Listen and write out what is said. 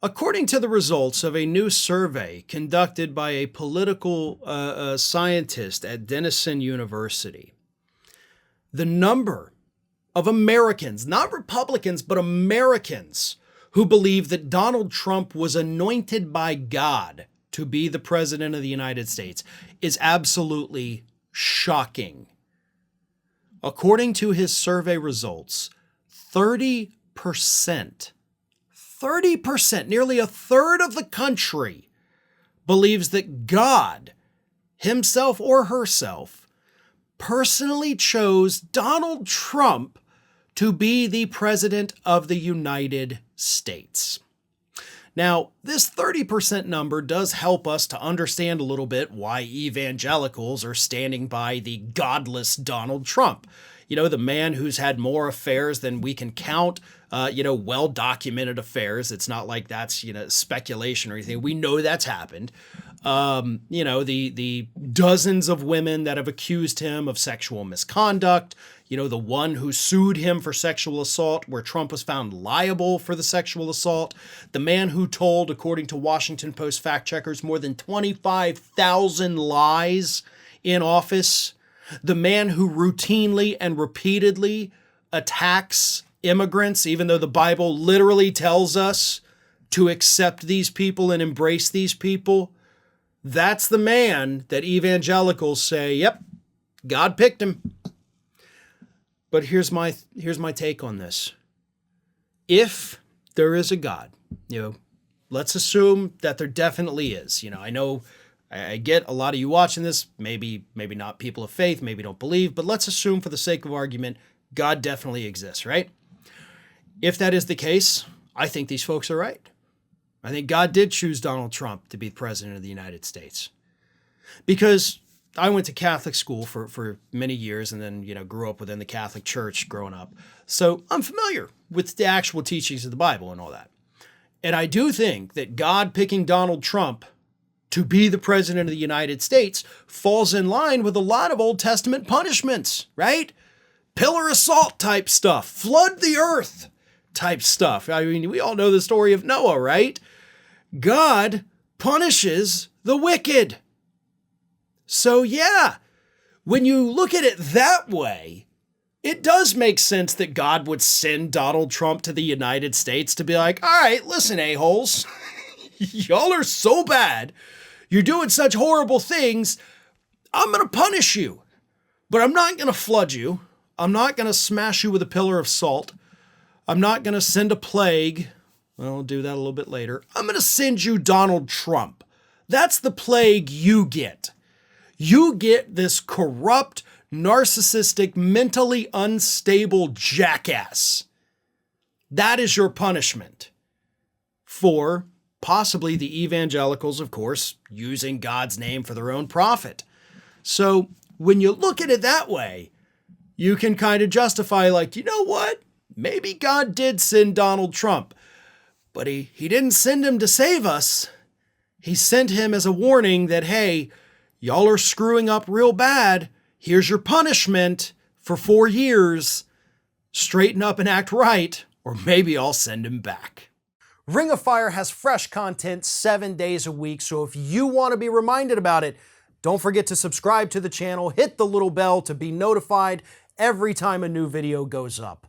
According to the results of a new survey conducted by a political scientist at Denison University, the number of Americans, not Republicans, but Americans who believe that Donald Trump was anointed by God to be the president of the United States is absolutely shocking. According to his survey results, 30%, nearly a third of the country believes that God, himself or herself, personally chose Donald Trump to be the president of the United States. Now, this 30% number does help us to understand a little bit why evangelicals are standing by the godless Donald Trump. You know, the man who's had more affairs than we can count, well-documented affairs. It's not like that's, speculation or anything. We know that's happened. The dozens of women that have accused him of sexual misconduct, the one who sued him for sexual assault where Trump was found liable for the sexual assault, the man who told, according to Washington Post fact checkers, more than 25,000 lies in office, the man who routinely and repeatedly attacks immigrants, even though the Bible literally tells us to accept these people and embrace these people. That's the man that evangelicals say, yep, God picked him. But here's my take on this. If there is a God, let's assume that there definitely is. I know I get a lot of you watching this, maybe not people of faith, maybe don't believe, but let's assume for the sake of argument, God definitely exists, right? If that is the case, I think these folks are right. I think God did choose Donald Trump to be president of the United States. Because I went to Catholic school for many years and then, grew up within the Catholic Church growing up. So I'm familiar with the actual teachings of the Bible and all that. And I do think that God picking Donald Trump to be the president of the United States falls in line with a lot of Old Testament punishments, right? Pillar of salt type stuff, flood the earth type stuff. I mean, we all know the story of Noah, right? God punishes the wicked. So yeah, when you look at it that way, it does make sense that God would send Donald Trump to the United States to be like, all right, listen, a-holes, y'all are so bad. You're doing such horrible things. I'm going to punish you, but I'm not going to flood you. I'm not going to smash you with a pillar of salt. I'm not going to send a plague. Well, I'll do that a little bit later. I'm going to send you Donald Trump. That's the plague you get. You get this corrupt, narcissistic, mentally unstable jackass. That is your punishment for possibly the evangelicals, of course, using God's name for their own profit. So when you look at it that way, you can kind of justify like, you know what? Maybe God did send Donald Trump, but he didn't send him to save us. He sent him as a warning that, hey, y'all are screwing up real bad. Here's your punishment for 4 years. Straighten up and act right, or maybe I'll send him back. Ring of Fire has fresh content 7 days a week, so if you want to be reminded about it, don't forget to subscribe to the channel, hit the little bell to be notified every time a new video goes up.